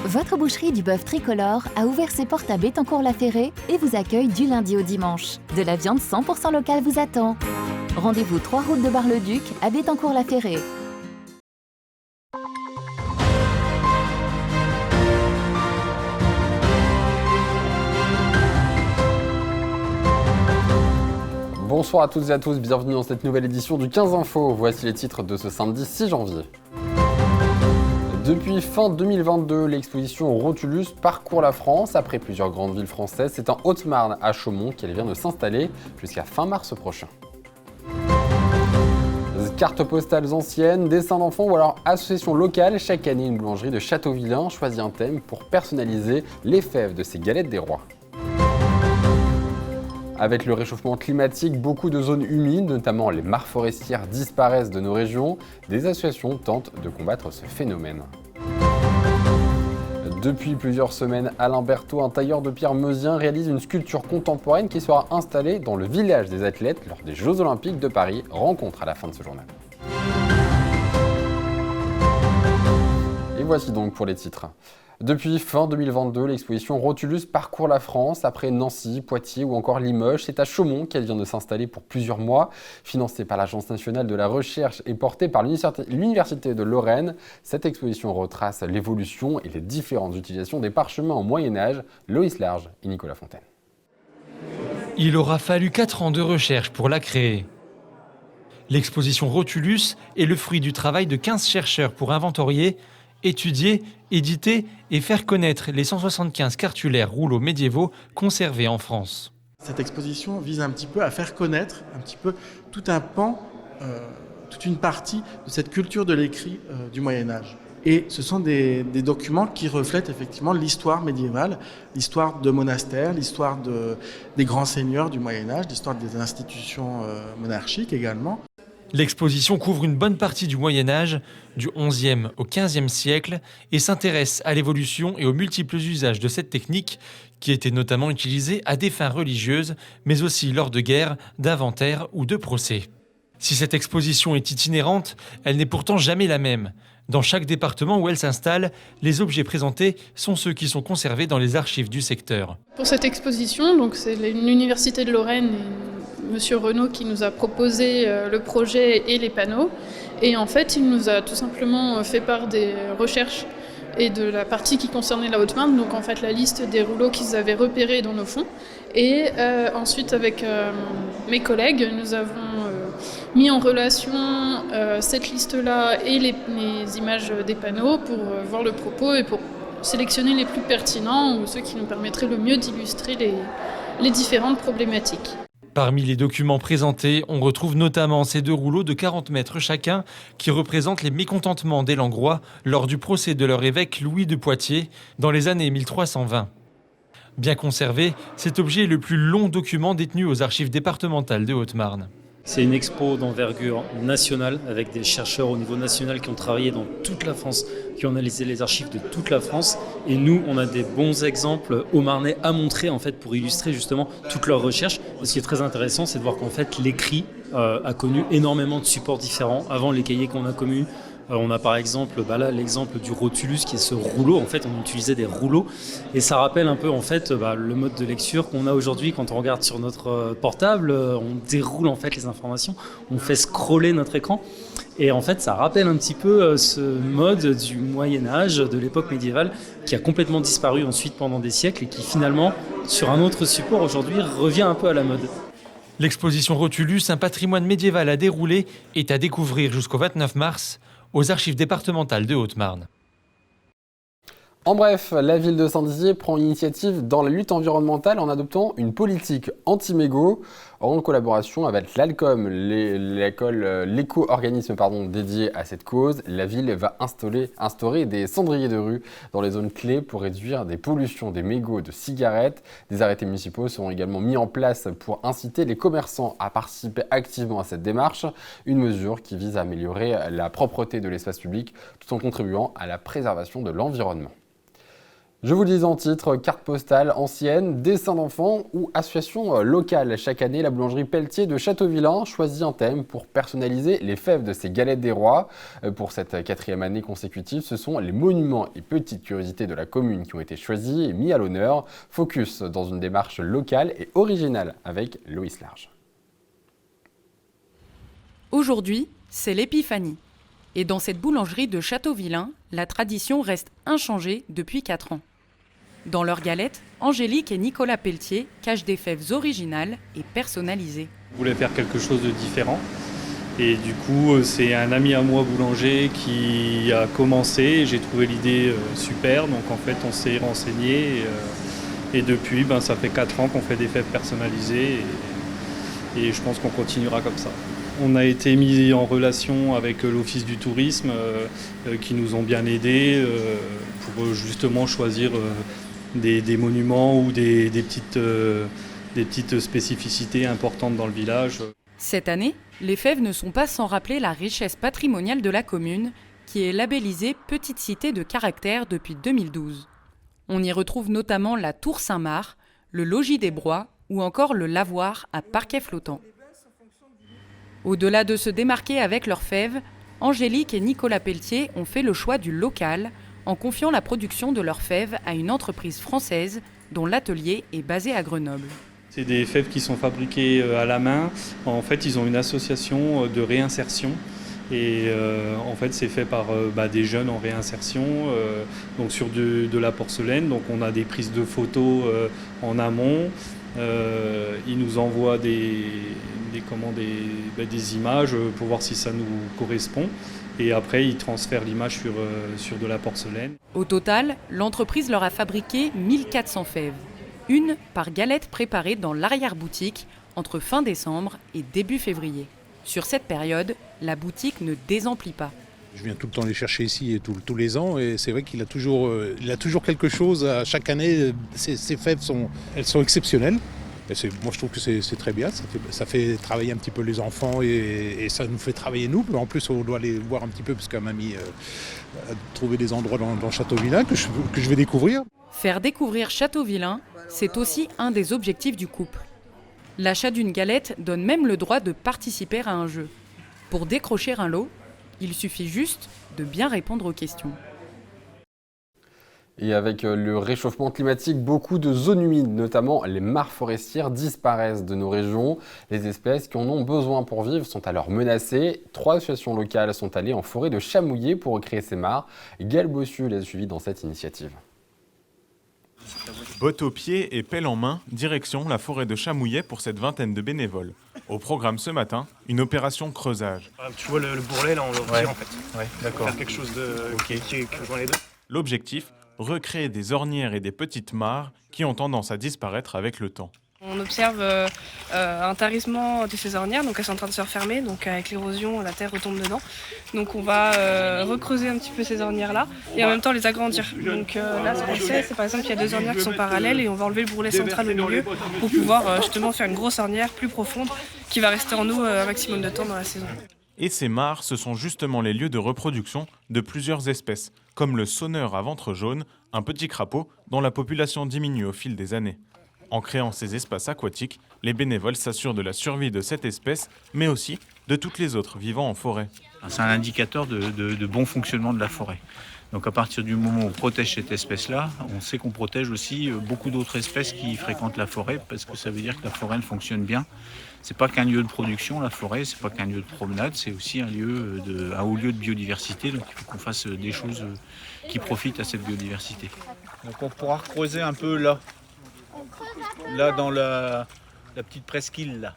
Votre boucherie du bœuf tricolore a ouvert ses portes à Bettencourt-la-Ferrée et vous accueille du lundi au dimanche. De la viande 100% locale vous attend. Rendez-vous 3 route de Bar-le-Duc à Bettencourt-la-Ferrée. Bonsoir à toutes et à tous, bienvenue dans cette nouvelle édition du 15 Info. Voici les titres de ce samedi 6 janvier. Depuis fin 2022, l'exposition Rotulus parcourt la France. Après plusieurs grandes villes françaises, c'est en Haute-Marne, à Chaumont, qu'elle vient de s'installer jusqu'à fin mars prochain. Cartes postales anciennes, dessins d'enfants ou alors associations locales, chaque année une boulangerie de Châteauvillain choisit un thème pour personnaliser les fèves de ses galettes des rois. Avec le réchauffement climatique, beaucoup de zones humides, notamment les mares forestières, disparaissent de nos régions. Des associations tentent de combattre ce phénomène. Depuis plusieurs semaines, Alain Berthaud, un tailleur de pierre meusien, réalise une sculpture contemporaine qui sera installée dans le village des athlètes lors des Jeux Olympiques de Paris. Rencontre à la fin de ce journal. Et voici donc pour les titres. Depuis fin 2022, l'exposition Rotulus parcourt la France. Après Nancy, Poitiers ou encore Limoges, c'est à Chaumont qu'elle vient de s'installer pour plusieurs mois. Financée par l'Agence nationale de la recherche et portée par l'Université de Lorraine, cette exposition retrace l'évolution et les différentes utilisations des parchemins au Moyen-Âge. Loïs Large et Nicolas Fontaine. Il aura fallu 4 ans de recherche pour la créer. L'exposition Rotulus est le fruit du travail de 15 chercheurs pour inventorier, étudier, éditer et faire connaître les 175 cartulaires rouleaux médiévaux conservés en France. Cette exposition vise un petit peu à faire connaître un petit peu tout un pan, toute une partie de cette culture de l'écrit du Moyen-Âge. Et ce sont des documents qui reflètent effectivement l'histoire médiévale, l'histoire de monastères, l'histoire des grands seigneurs du Moyen-Âge, l'histoire des institutions monarchiques également. L'exposition couvre une bonne partie du Moyen-Âge, du XIe au XVe siècle, et s'intéresse à l'évolution et aux multiples usages de cette technique, qui était notamment utilisée à des fins religieuses, mais aussi lors de guerres, d'inventaires ou de procès. Si cette exposition est itinérante, elle n'est pourtant jamais la même. Dans chaque département où elle s'installe, les objets présentés sont ceux qui sont conservés dans les archives du secteur. Pour cette exposition, donc c'est l'Université de Lorraine et Monsieur Renaud qui nous a proposé le projet et les panneaux. Et en fait, il nous a tout simplement fait part des recherches et de la partie qui concernait la Haute-Marne, donc en fait la liste des rouleaux qu'ils avaient repérés dans nos fonds. Et ensuite, avec mes collègues, nous avons mis en relation cette liste-là et les images des panneaux pour voir le propos et pour sélectionner les plus pertinents ou ceux qui nous permettraient le mieux d'illustrer les différentes problématiques. Parmi les documents présentés, on retrouve notamment ces 2 rouleaux de 40 mètres chacun qui représentent les mécontentements des Langrois lors du procès de leur évêque Louis de Poitiers dans les années 1320. Bien conservé, cet objet est le plus long document détenu aux archives départementales de Haute-Marne. C'est une expo d'envergure nationale avec des chercheurs au niveau national qui ont travaillé dans toute la France, qui ont analysé les archives de toute la France. Et nous, on a des bons exemples haut-marnais à montrer en fait, pour illustrer justement toutes leurs recherches. Et ce qui est très intéressant, c'est de voir qu'en fait, l'écrit a connu énormément de supports différents. Avant, les cahiers qu'on a connus, on a par exemple là l'exemple du Rotulus qui est ce rouleau. En fait, on utilisait des rouleaux et ça rappelle un peu en fait le mode de lecture qu'on a aujourd'hui quand on regarde sur notre portable. On déroule en fait les informations, on fait scroller notre écran et en fait ça rappelle un petit peu ce mode du Moyen-Âge, de l'époque médiévale qui a complètement disparu ensuite pendant des siècles et qui finalement sur un autre support aujourd'hui revient un peu à la mode. L'exposition Rotulus, un patrimoine médiéval à dérouler, est à découvrir jusqu'au 29 mars aux archives départementales de Haute-Marne. En bref, la ville de Saint-Dizier prend initiative dans la lutte environnementale en adoptant une politique anti-mégots en collaboration avec l'ALCOM, l'éco-organisme dédié à cette cause. La ville va instaurer des cendriers de rue dans les zones clés pour réduire des pollutions des mégots de cigarettes. Des arrêtés municipaux seront également mis en place pour inciter les commerçants à participer activement à cette démarche, une mesure qui vise à améliorer la propreté de l'espace public tout en contribuant à la préservation de l'environnement. Je vous le disais en titre, carte postale ancienne, dessin d'enfants ou association locale. Chaque année, la boulangerie Pelletier de Châteauvillain choisit un thème pour personnaliser les fèves de ses galettes des rois. Pour cette 4e année consécutive, ce sont les monuments et petites curiosités de la commune qui ont été choisis et mis à l'honneur. Focus dans une démarche locale et originale avec Loïs Large. Aujourd'hui, c'est l'épiphanie. Et dans cette boulangerie de Châteauvillain, la tradition reste inchangée depuis 4 ans. Dans leurs galettes, Angélique et Nicolas Pelletier cachent des fèves originales et personnalisées. Je voulais faire quelque chose de différent. Et du coup, c'est un ami à moi boulanger qui a commencé. J'ai trouvé l'idée super. Donc en fait, on s'est renseigné. Et depuis, ça fait 4 ans qu'on fait des fèves personnalisées. Et je pense qu'on continuera comme ça. On a été mis en relation avec l'Office du tourisme qui nous ont bien aidés pour justement choisir des monuments ou des petites spécificités importantes dans le village. Cette année, les fèves ne sont pas sans rappeler la richesse patrimoniale de la commune, qui est labellisée Petite Cité de caractère depuis 2012. On y retrouve notamment la Tour Saint-Marc, le Logis des Broys ou encore le lavoir à parquet flottant. Au-delà de se démarquer avec leurs fèves, Angélique et Nicolas Pelletier ont fait le choix du local en confiant la production de leurs fèves à une entreprise française dont l'atelier est basé à Grenoble. C'est des fèves qui sont fabriquées à la main. En fait, ils ont une association de réinsertion. Et en fait, c'est fait par des jeunes en réinsertion, donc sur de la porcelaine. Donc on a des prises de photos en amont. Ils nous envoient des images pour voir si ça nous correspond. Et après, ils transfèrent l'image sur de la porcelaine. Au total, l'entreprise leur a fabriqué 1400 fèves. Une par galette préparée dans l'arrière-boutique entre fin décembre et début février. Sur cette période, la boutique ne désemplit pas. Je viens tout le temps les chercher ici tous les ans et c'est vrai qu'il a toujours quelque chose à chaque année. Ces fèves sont exceptionnelles. Et moi je trouve que c'est très bien, ça fait travailler un petit peu les enfants et ça nous fait travailler nous. En plus on doit aller voir un petit peu parce qu'elle m'a mis à trouver des endroits dans Châteauvillain que je vais découvrir. Faire découvrir Châteauvillain, c'est aussi un des objectifs du couple. L'achat d'une galette donne même le droit de participer à un jeu. Pour décrocher un lot, il suffit juste de bien répondre aux questions. Et avec le réchauffement climatique, beaucoup de zones humides, notamment les mares forestières, disparaissent de nos régions. Les espèces qui en ont besoin pour vivre sont alors menacées. 3 associations locales sont allées en forêt de Chamouillé pour recréer ces mares. Gaël Bossu les a suivies dans cette initiative. Bottes aux pieds et pelle en main, direction la forêt de Chamouillet pour cette vingtaine de bénévoles. Au programme ce matin, une opération creusage. Tu vois le bourrelet là, on le retire en fait. Ouais, d'accord. Faire quelque chose qui rejoint les deux. L'objectif, recréer des ornières et des petites mares qui ont tendance à disparaître avec le temps. On observe un tarissement de ces ornières, donc elles sont en train de se refermer, donc avec l'érosion, la terre retombe dedans. Donc on va recreuser un petit peu ces ornières-là et en même temps les agrandir. Donc là, ce qu'on fait, c'est par exemple qu'il y a 2 ornières qui sont parallèles et on va enlever le bourrelet central au milieu pour pouvoir justement faire une grosse ornière plus profonde qui va rester en eau un maximum de temps dans la saison. Et ces mares, ce sont justement les lieux de reproduction de plusieurs espèces, comme le sonneur à ventre jaune, un petit crapaud dont la population diminue au fil des années. En créant ces espaces aquatiques, les bénévoles s'assurent de la survie de cette espèce, mais aussi de toutes les autres vivant en forêt. C'est un indicateur de bon fonctionnement de la forêt. Donc à partir du moment où on protège cette espèce-là, on sait qu'on protège aussi beaucoup d'autres espèces qui fréquentent la forêt, parce que ça veut dire que la forêt elle fonctionne bien. C'est pas qu'un lieu de production, la forêt, c'est pas qu'un lieu de promenade, c'est aussi un haut lieu de biodiversité. Donc il faut qu'on fasse des choses qui profitent à cette biodiversité. Donc on pourra creuser un peu là dans la petite presqu'île là.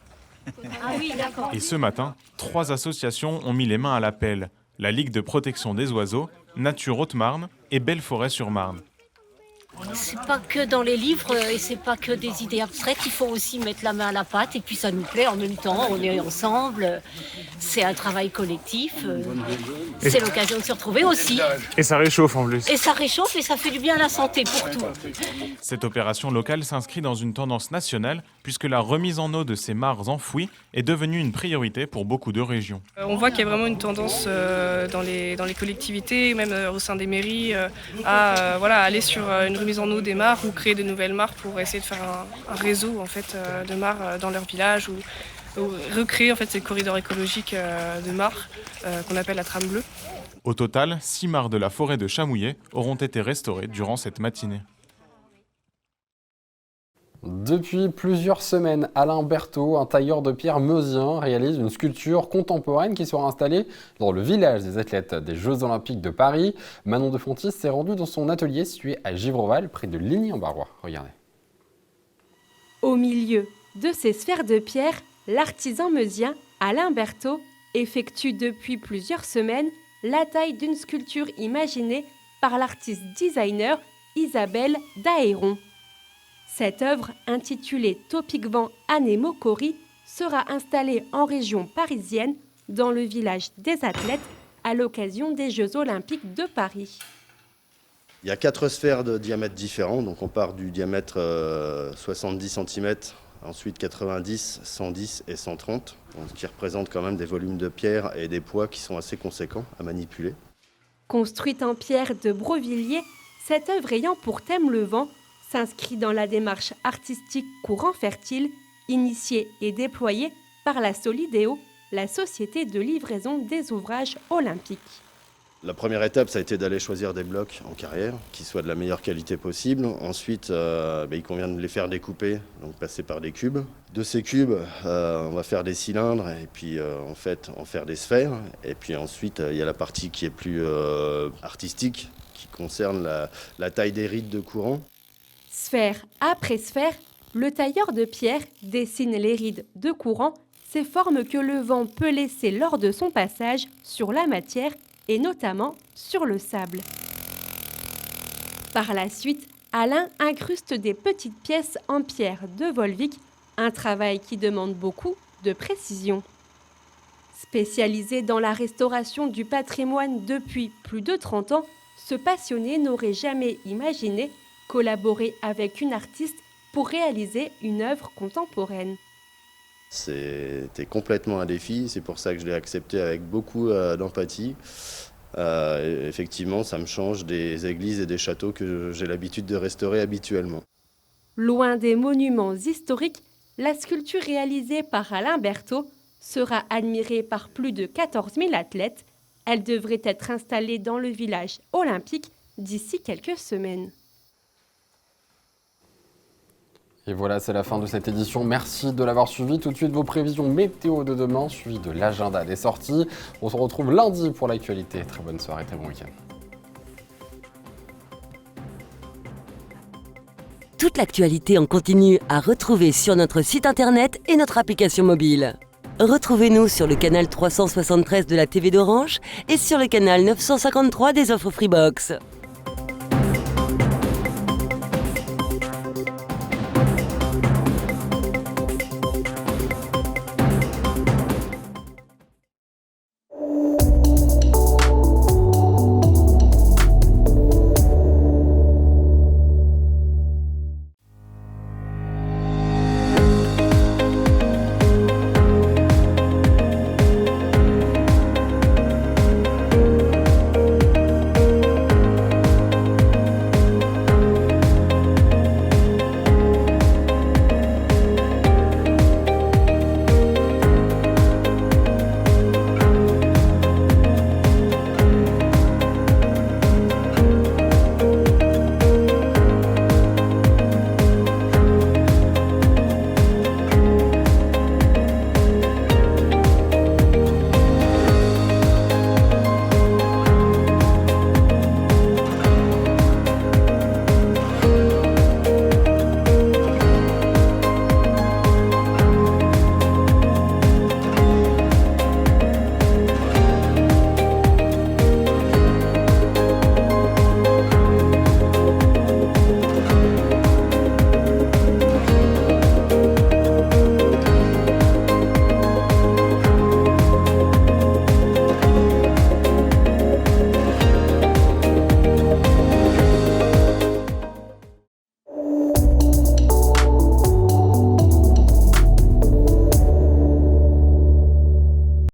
Ah oui, d'accord. Et ce matin, 3 associations ont mis les mains à la pelle. La Ligue de protection des oiseaux, Nature Haute-Marne et Belle-Forêt-sur-Marne. C'est pas que dans les livres et c'est pas que des idées abstraites, il faut aussi mettre la main à la pâte et puis ça nous plaît en même temps, on est ensemble, c'est un travail collectif, c'est l'occasion de se retrouver aussi. Et ça réchauffe en plus. Et ça réchauffe et ça fait du bien à la santé pour tout. Cette opération locale s'inscrit dans une tendance nationale puisque la remise en eau de ces mares enfouies est devenue une priorité pour beaucoup de régions. On voit qu'il y a vraiment une tendance dans les collectivités, même au sein des mairies, à aller sur une remise en eau des mares ou créer de nouvelles mares pour essayer de faire un réseau en fait, de mares dans leur village ou recréer en fait, ces corridors écologiques de mares qu'on appelle la trame bleue. Au total, 6 mares de la forêt de Chamouillet auront été restaurées durant cette matinée. Depuis plusieurs semaines, Alain Berthaud, un tailleur de pierre meusien, réalise une sculpture contemporaine qui sera installée dans le village des athlètes des Jeux Olympiques de Paris. Manon de Fontis s'est rendue dans son atelier situé à Givreval, près de Ligny-en-Barrois. Regardez. Au milieu de ces sphères de pierre, l'artisan meusien Alain Berthaud effectue depuis plusieurs semaines la taille d'une sculpture imaginée par l'artiste designer Isabelle Dahéron. Cette œuvre, intitulée Topic Vent Anémokori, sera installée en région parisienne, dans le village des athlètes, à l'occasion des Jeux Olympiques de Paris. Il y a 4 sphères de diamètres différents, donc on part du diamètre 70 cm, ensuite 90, 110 et 130, ce qui représente quand même des volumes de pierre et des poids qui sont assez conséquents à manipuler. Construite en pierre de Brovilliers, cette œuvre ayant pour thème le vent, s'inscrit dans la démarche artistique Courant Fertile, initiée et déployée par la Solidéo, la société de livraison des ouvrages olympiques. La première étape, ça a été d'aller choisir des blocs en carrière qui soient de la meilleure qualité possible. Ensuite, il convient de les faire découper, donc passer par des cubes. De ces cubes, on va faire des cylindres et puis en faire des sphères. Et puis ensuite, il y a la partie qui est plus artistique, qui concerne la taille des rides de courant. Sphère après sphère, le tailleur de pierre dessine les rides de courant, ces formes que le vent peut laisser lors de son passage sur la matière et notamment sur le sable. Par la suite, Alain incruste des petites pièces en pierre de Volvic, un travail qui demande beaucoup de précision. Spécialisé dans la restauration du patrimoine depuis plus de 30 ans, ce passionné n'aurait jamais imaginé collaborer avec une artiste pour réaliser une œuvre contemporaine. C'était complètement un défi, c'est pour ça que je l'ai accepté avec beaucoup d'empathie. Effectivement, ça me change des églises et des châteaux que j'ai l'habitude de restaurer habituellement. Loin des monuments historiques, la sculpture réalisée par Alain Berthaud sera admirée par plus de 14 000 athlètes. Elle devrait être installée dans le village olympique d'ici quelques semaines. Et voilà, c'est la fin de cette édition. Merci de l'avoir suivi. Tout de suite, vos prévisions météo de demain, suivi de l'agenda des sorties. On se retrouve lundi pour l'actualité. Très bonne soirée, très bon week-end. Toute l'actualité en continu à retrouver sur notre site internet et notre application mobile. Retrouvez-nous sur le canal 373 de la TV d'Orange et sur le canal 953 des offres Freebox.